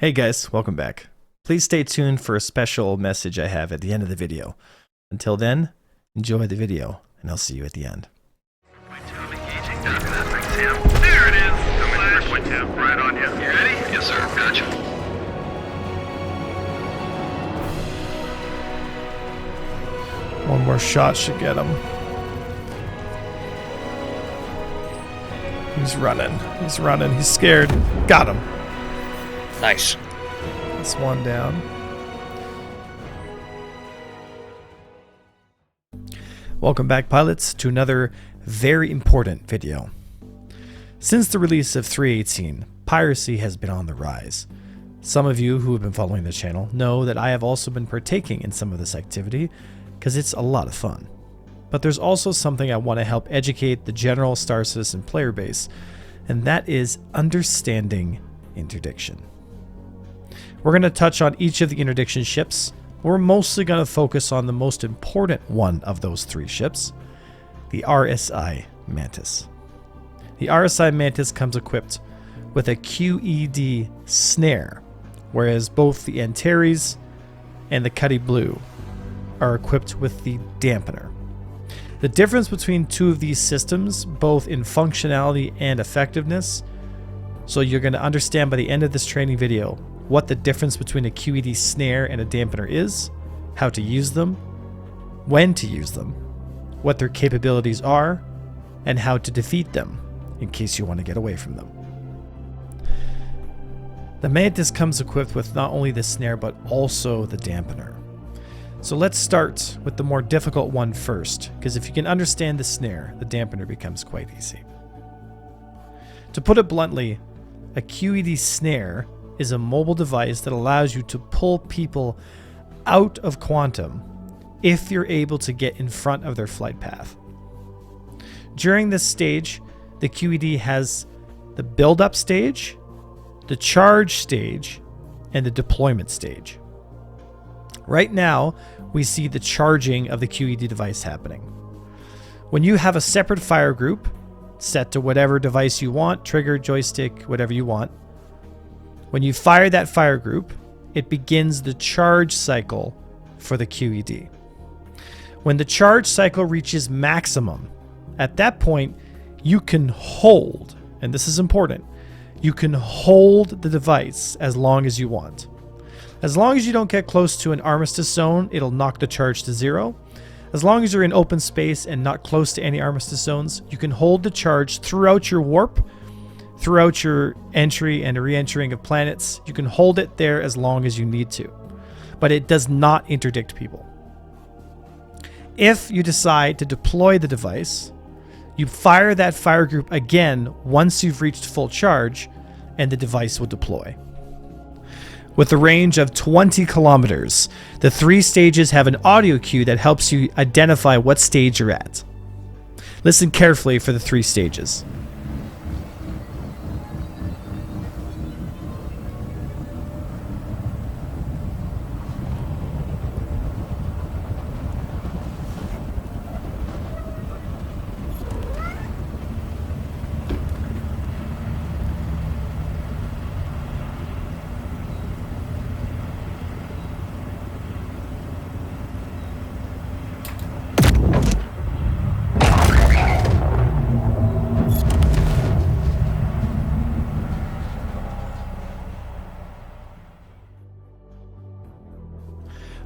Hey guys, welcome back. Please stay tuned for a special message I have at the end of the video. Until then, enjoy the video, and I'll see you at the end. There it is. Right on you. You ready? Yes, sir. Gotcha. One more shot should get him. He's running. He's running. He's scared. Got him. Nice. That's one down. Welcome back, pilots, to another very important video. Since the release of 3.18, piracy has been on the rise. Some of you who have been following the channel know that I have also been partaking in some of this activity because it's a lot of fun. But there's also something I want to help educate the general StarCitizen player base, and that is understanding interdiction. We're going to touch on each of the interdiction ships. We're mostly going to focus on the most important one of those three ships, the RSI Mantis. The RSI Mantis comes equipped with a QED Snare, whereas both the Antares and the Cuddy Blue are equipped with the dampener. The difference between two of these systems, both in functionality and effectiveness, so you're going to understand by the end of this training video what the difference between a QED Snare and a dampener is, how to use them, when to use them, what their capabilities are, and how to defeat them in case you want to get away from them. The Mantis comes equipped with not only the Snare but also the dampener. So let's start with the more difficult one first, because if you can understand the Snare, the dampener becomes quite easy. To put it bluntly, a QED Snare is a mobile device that allows you to pull people out of quantum if you're able to get in front of their flight path. During this stage, the QED has the build-up stage, the charge stage, and the deployment stage. Right now, we see the charging of the QED device happening. When you have a separate fire group set to whatever device you want, trigger, joystick, whatever you want, when you fire that fire group, it begins the charge cycle for the QED. When the charge cycle reaches maximum, at that point, you can hold, and this is important, you can hold the device as long as you want. As long as you don't get close to an armistice zone, it'll knock the charge to 0. As long as you're in open space and not close to any armistice zones, you can hold the charge throughout your warp, throughout your entry and re-entering of planets. You can hold it there as long as you need to, but it does not interdict people. If you decide to deploy the device, you fire that fire group again once you've reached full charge, and the device will deploy. With a range of 20 kilometers, the three stages have an audio cue that helps you identify what stage you're at. Listen carefully for the three stages.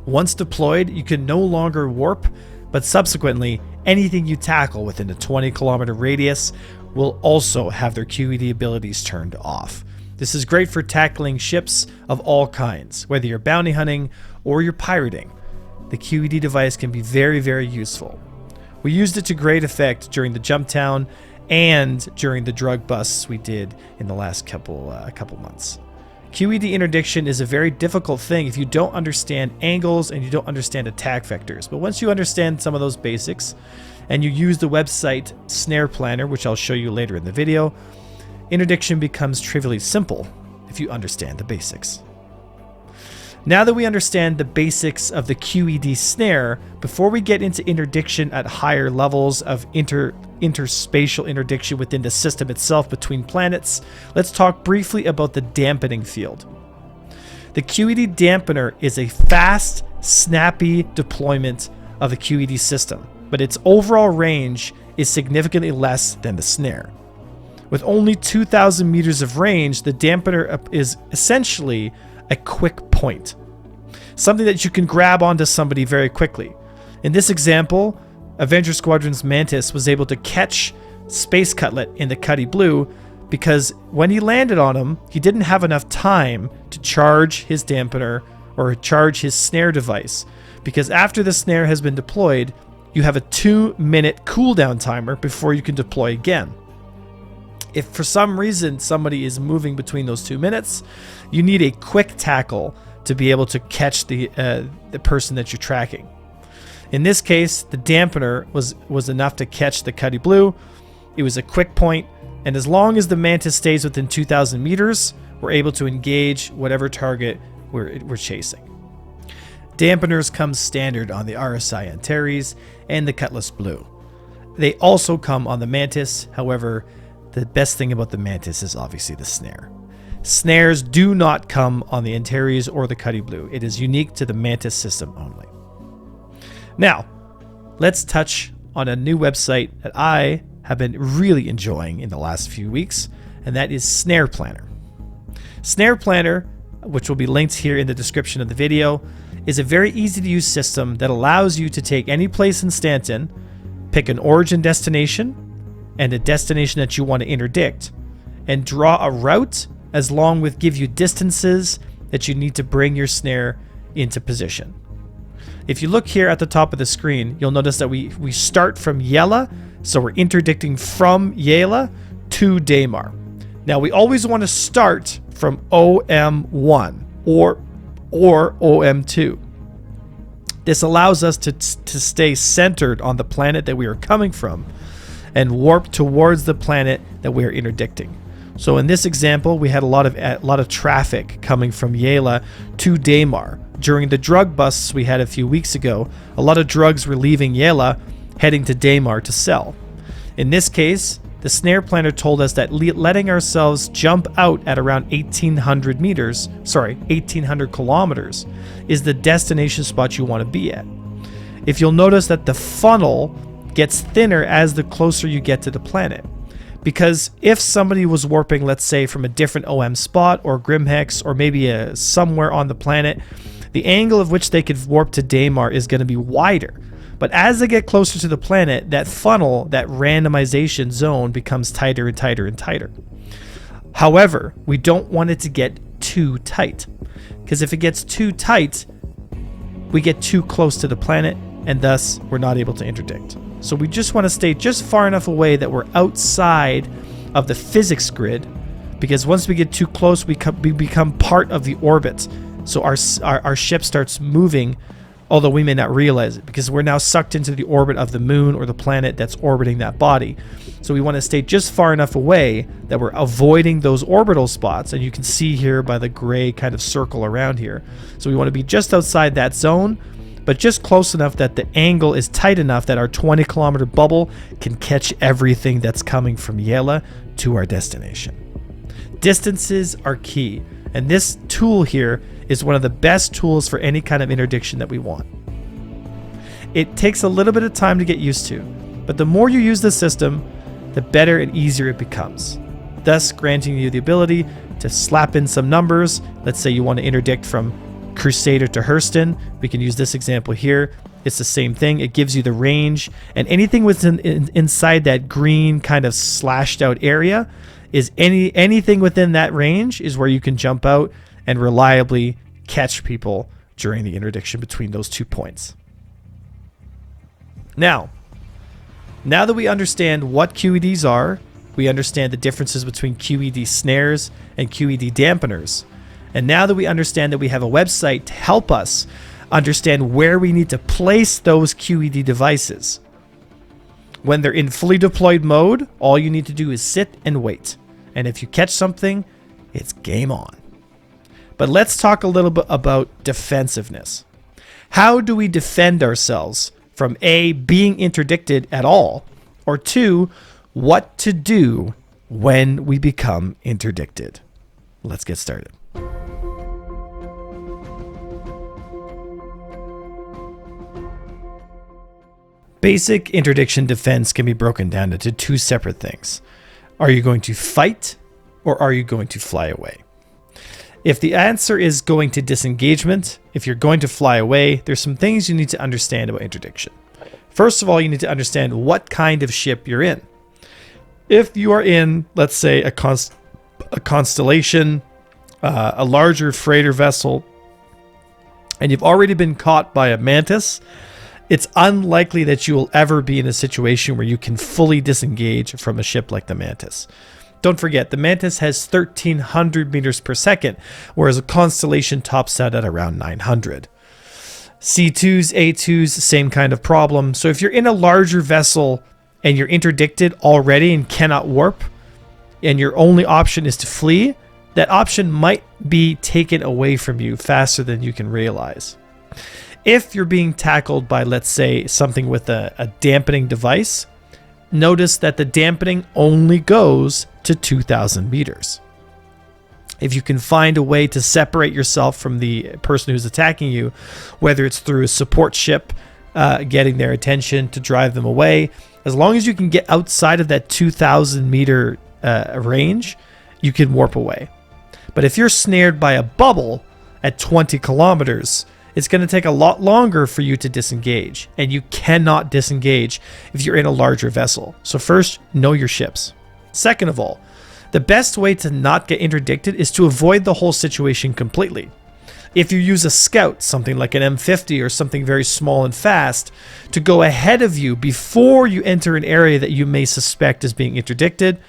Once deployed, you can no longer warp, but subsequently, anything you tackle within a 20-kilometer radius will also have their QED abilities turned off. This is great for tackling ships of all kinds, whether you're bounty hunting or you're pirating. The QED device can be very, very useful. We used it to great effect during the jump town and during the drug busts we did in the last couple months. QED interdiction is a very difficult thing if you don't understand angles and you don't understand attack vectors. But once you understand some of those basics and you use the website Snare Planner, which I'll show you later in the video, interdiction becomes trivially simple if you understand the basics. Now that we understand the basics of the QED snare, before we get into interdiction at higher levels of interspatial interdiction within the system itself between planets, let's talk briefly about the dampening field. The QED dampener is a fast, snappy deployment of the QED system, but its overall range is significantly less than the Snare. With only 2,000 meters of range, the dampener is essentially a quick point, something that you can grab onto somebody very quickly. In this example, Avenger Squadron's Mantis was able to catch Space Cutlet in the Cuddy Blue because when he landed on him, he didn't have enough time to charge his dampener or charge his Snare device, because after the Snare has been deployed, you have a 2-minute cooldown timer before you can deploy again. If for some reason somebody is moving between those 2 minutes, you need a quick tackle to be able to catch the person that you're tracking. In this case, the dampener was enough to catch the Cuddy Blue. It was a quick point, and as long as the Mantis stays within 2,000 meters, we're able to engage whatever target we're chasing. Dampeners come standard on the RSI Antares and the Cutlass Blue. They also come on the Mantis. However, the best thing about the Mantis is obviously the Snare. Snares do not come on the Antares or the Cuddy Blue. It is unique to the Mantis system only. Now, let's touch on a new website that I have been really enjoying in the last few weeks, and that is Snare Planner. Snare Planner, which will be linked here in the description of the video, is a very easy to use system that allows you to take any place in Stanton, pick an origin destination and a destination that you want to interdict, and draw a route as long with give you distances that you need to bring your snare into position. If you look here at the top of the screen, you'll notice that we start from Yela, so we're interdicting from Yela to Daymar. Now we always want to start from OM1 or OM2. This allows us to stay centered on the planet that we are coming from and warp towards the planet that we are interdicting. So in this example, we had a lot of traffic coming from Yela to Daymar. During the drug busts we had a few weeks ago, a lot of drugs were leaving Yela, heading to Daymar to sell. In this case, the Snare Planner told us that letting ourselves jump out at around 1,800 kilometers is the destination spot you want to be at. If you'll notice that the funnel gets thinner as the closer you get to the planet. Because if somebody was warping, let's say, from a different OM spot or Grimhex or maybe somewhere on the planet, the angle of which they could warp to Daymar is going to be wider. But as they get closer to the planet, that funnel, that randomization zone becomes tighter and tighter and tighter. However, we don't want it to get too tight, because if it gets too tight, we get too close to the planet and thus we're not able to interdict. So we just want to stay just far enough away that we're outside of the physics grid, because once we get too close, we become part of the orbit. So our ship starts moving, although we may not realize it, because we're now sucked into the orbit of the moon or the planet that's orbiting that body. So we want to stay just far enough away that we're avoiding those orbital spots, and you can see here by the gray kind of circle around here. So we want to be just outside that zone, but just close enough that the angle is tight enough that our 20-kilometer bubble can catch everything that's coming from Yela to our destination. Distances are key, and this tool here is one of the best tools for any kind of interdiction that we want. It takes a little bit of time to get used to, but the more you use the system, the better and easier it becomes, thus granting you the ability to slap in some numbers. Let's say you want to interdict from Crusader to Hurston. We can use this example here. It's the same thing. It gives you the range, and anything within inside that green kind of slashed out area is anything within that range is where you can jump out and reliably catch people during the interdiction between those 2 points. Now that we understand what QEDs are, we understand the differences between QED snares and QED dampeners. And now that we understand that we have a website to help us understand where we need to place those QED devices. When they're in fully deployed mode, all you need to do is sit and wait. And if you catch something, it's game on. But let's talk a little bit about defensiveness. How do we defend ourselves from A, being interdicted at all, or 2, what to do when we become interdicted? Let's get started. Basic interdiction defense can be broken down into two separate things. Are you going to fight or are you going to fly away? If the answer is going to disengagement, if you're going to fly away, there's some things you need to understand about interdiction. First of all, you need to understand what kind of ship you're in. If you are in, let's say, a constellation, a larger freighter vessel, and you've already been caught by a mantis, it's unlikely that you will ever be in a situation where you can fully disengage from a ship like the mantis. Don't forget, the mantis has 1,300 meters per second, whereas a constellation tops out at around 900. C2s, A2s, same kind of problem. So if you're in a larger vessel and you're interdicted already and cannot warp, and your only option is to flee, that option might be taken away from you faster than you can realize. If you're being tackled by, let's say, something with a dampening device, notice that the dampening only goes to 2,000 meters. If you can find a way to separate yourself from the person who's attacking you, whether it's through a support ship, getting their attention to drive them away, as long as you can get outside of that 2,000 meter range, you can warp away. But if you're snared by a bubble at 20 kilometers, it's going to take a lot longer for you to disengage, and you cannot disengage if you're in a larger vessel. So first, know your ships. Second of all, the best way to not get interdicted is to avoid the whole situation completely. If you use a scout, something like an M50 or something very small and fast, to go ahead of you before you enter an area that you may suspect is being interdicted,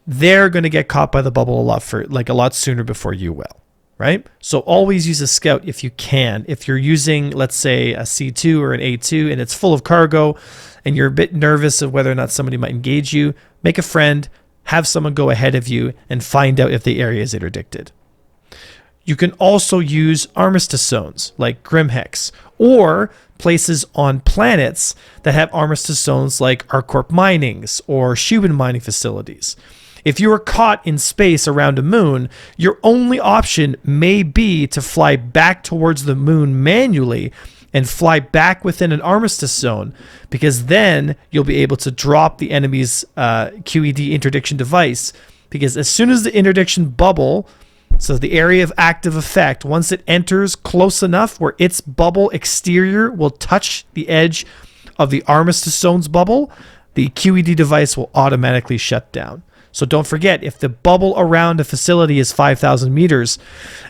they're going to get caught by the bubble a lot sooner before you will, right? So always use a scout if you can. If you're using, let's say, a C2 or an A2 and it's full of cargo and you're a bit nervous of whether or not somebody might engage you, make a friend, have someone go ahead of you and find out if the area is interdicted. You can also use armistice zones like Grimhex, or places on planets that have armistice zones like ArcCorp Mining's or Shubin mining facilities. If you are caught in space around a moon, your only option may be to fly back towards the moon manually and fly back within an armistice zone, because then you'll be able to drop the enemy's QED interdiction device, because as soon as the interdiction bubble, so the area of active effect, once it enters close enough where its bubble exterior will touch the edge of the armistice zone's bubble, the QED device will automatically shut down. So don't forget, if the bubble around a facility is 5,000 meters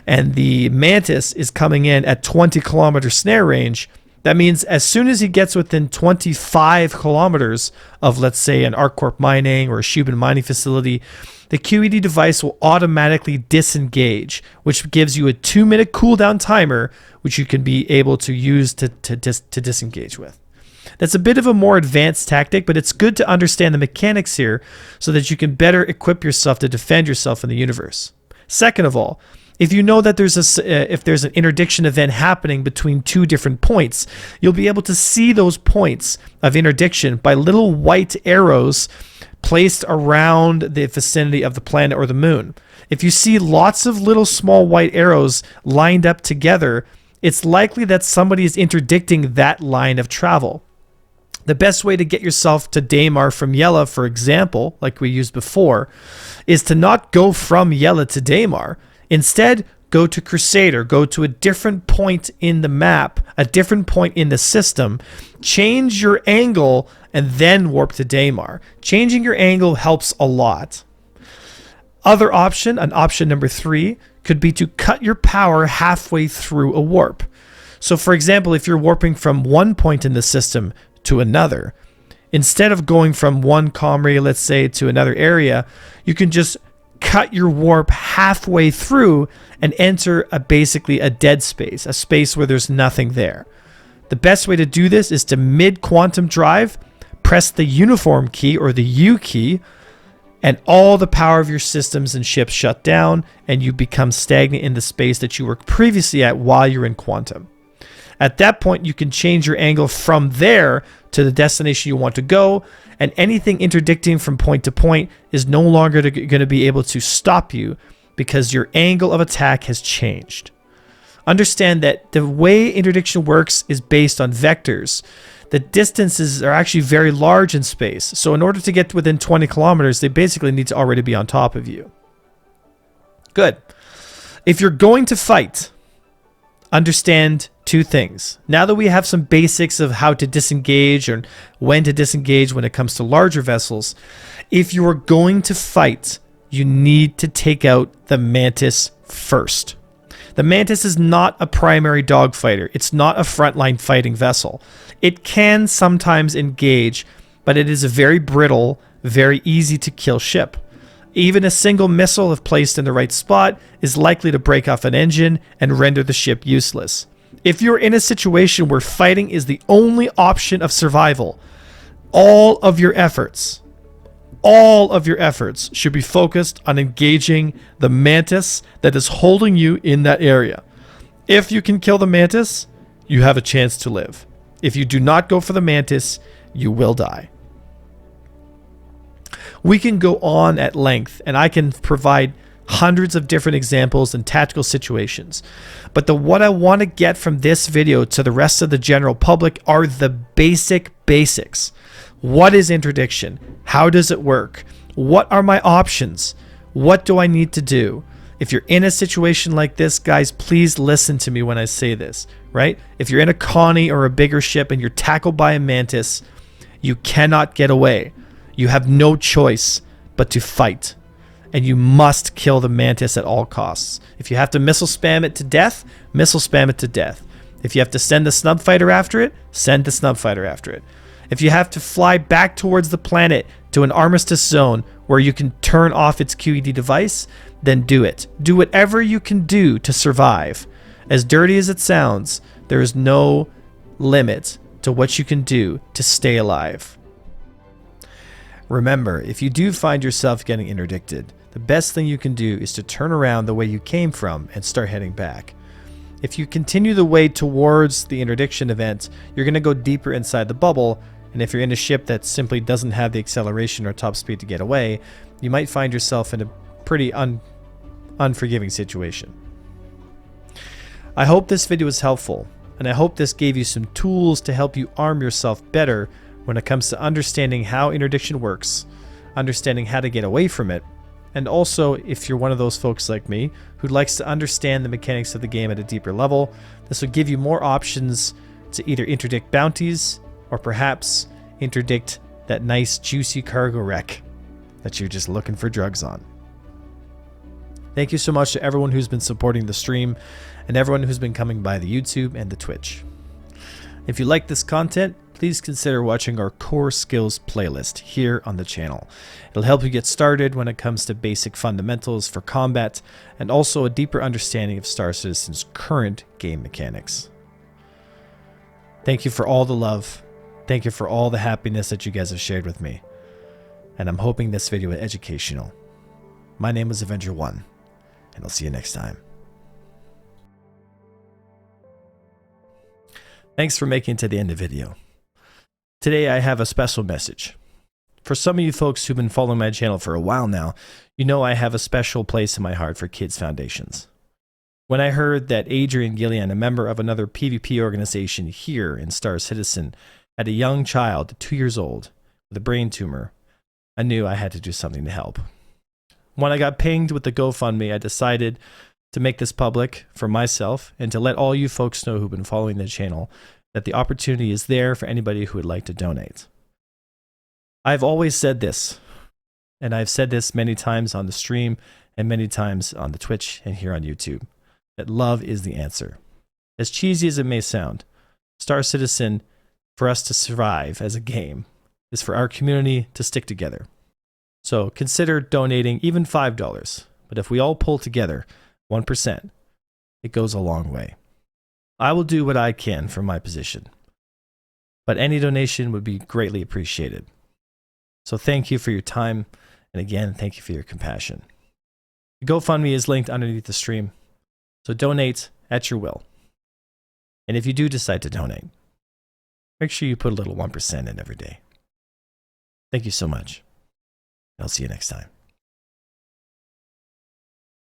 and the mantis is coming in at 20 kilometer snare range, that means as soon as he gets within 25 kilometers of, let's say, an ArcCorp Mining or a Shubin mining facility, the QED device will automatically disengage, which gives you a 2-minute cooldown timer, which you can be able to use to disengage with. That's a bit of a more advanced tactic, but it's good to understand the mechanics here so that you can better equip yourself to defend yourself in the universe. Second of all, if you know that if there's an interdiction event happening between two different points, you'll be able to see those points of interdiction by little white arrows placed around the vicinity of the planet or the moon. If you see lots of little small white arrows lined up together, it's likely that somebody is interdicting that line of travel. The best way to get yourself to Daymar from Yella, for example, like we used before, is to not go from Yella to Daymar. Instead, go to Crusader, go to a different point in the map, a different point in the system, change your angle, and then warp to Daymar. Changing your angle helps a lot. Other option, an option number 3, could be to cut your power halfway through a warp. So for example, if you're warping from one point in the system to another, instead of going from one comrade, let's say, to another area, you can just cut your warp halfway through and enter basically a dead space, a space where there's nothing there. The best way to do this is to mid-quantum drive, press the uniform key or the U key, and all the power of your systems and ships shut down, and you become stagnant in the space that you were previously at while you're in quantum. At that point, you can change your angle from there to the destination you want to go, and anything interdicting from point to point is no longer going to be able to stop you because your angle of attack has changed. Understand that the way interdiction works is based on vectors. the distances are actually very large in space. So in order to get within 20 kilometers, they basically need to already be on top of you. Good. If you're going to fight, understand two things. Now that we have some basics of how to disengage and when to disengage when it comes to larger vessels, if you are going to fight, you need to take out the Mantis first. The Mantis is not a primary dogfighter. It's not a frontline fighting vessel. It can sometimes engage, but it is a very brittle, very easy to kill ship. Even a single missile, if placed in the right spot, is likely to break off an engine and render the ship useless. If you're in a situation where fighting is the only option of survival, all of your efforts should be focused on engaging the Mantis that is holding you in that area. If you can kill the Mantis, you have a chance to live. If you do not go for the Mantis, you will die. We can go on at length, and I can provide hundreds of different examples and tactical situations. But what I want to get from this video to the rest of the general public are the basics. What is interdiction? How does it work? What are my options? What do I need to do? If you're in a situation like this, guys, please listen to me when I say this, right? If you're in a Connie or a bigger ship and you're tackled by a Mantis, you cannot get away. You have no choice but to fight. And you must kill the Mantis at all costs. If you have to missile spam it to death, missile spam it to death. If you have to send the snub fighter after it, send the snub fighter after it. If you have to fly back towards the planet to an armistice zone where you can turn off its QED device, then do it. Do whatever you can do to survive. As dirty as it sounds, there is no limit to what you can do to stay alive. Remember, if you do find yourself getting interdicted, the best thing you can do is to turn around the way you came from and start heading back. If you continue the way towards the interdiction event, you're going to go deeper inside the bubble, and if you're in a ship that simply doesn't have the acceleration or top speed to get away, you might find yourself in a pretty unforgiving situation. I hope this video was helpful, and I hope this gave you some tools to help you arm yourself better when it comes to understanding how interdiction works, understanding how to get away from it, and also if you're one of those folks like me who likes to understand the mechanics of the game at a deeper level, this will give you more options to either interdict bounties or perhaps interdict that nice juicy cargo wreck that you're just looking for drugs on. Thank you so much to everyone who's been supporting the stream and everyone who's been coming by the YouTube and the Twitch. If you like this content, please consider watching our core skills playlist here on the channel. It'll help you get started when it comes to basic fundamentals for combat and also a deeper understanding of Star Citizen's current game mechanics. Thank you for all the love. Thank you for all the happiness that you guys have shared with me. And I'm hoping this video is educational. My name is Avenger1, and I'll see you next time. Thanks for making it to the end of the video. Today I have a special message. For some of you folks who've been following my channel for a while now, you know I have a special place in my heart for Kids Foundations. When I heard that Adrian Gillian, a member of another PvP organization here in Star Citizen, had a young child, 2 years old, with a brain tumor, I knew I had to do something to help. When I got pinged with the GoFundMe, I decided to make this public for myself and to let all you folks know who've been following the channel that the opportunity is there for anybody who would like to donate. I've always said this, and I've said this many times on the stream and many times on the Twitch and here on YouTube, that love is the answer. As cheesy as it may sound, Star Citizen, for us to survive as a game, is for our community to stick together. So consider donating even $5, but if we all pull together 1%, it goes a long way. I will do what I can from my position, but any donation would be greatly appreciated. So thank you for your time, and again, thank you for your compassion. The GoFundMe is linked underneath the stream, so donate at your will. And if you do decide to donate, make sure you put a little 1% in every day. Thank you so much. I'll see you next time.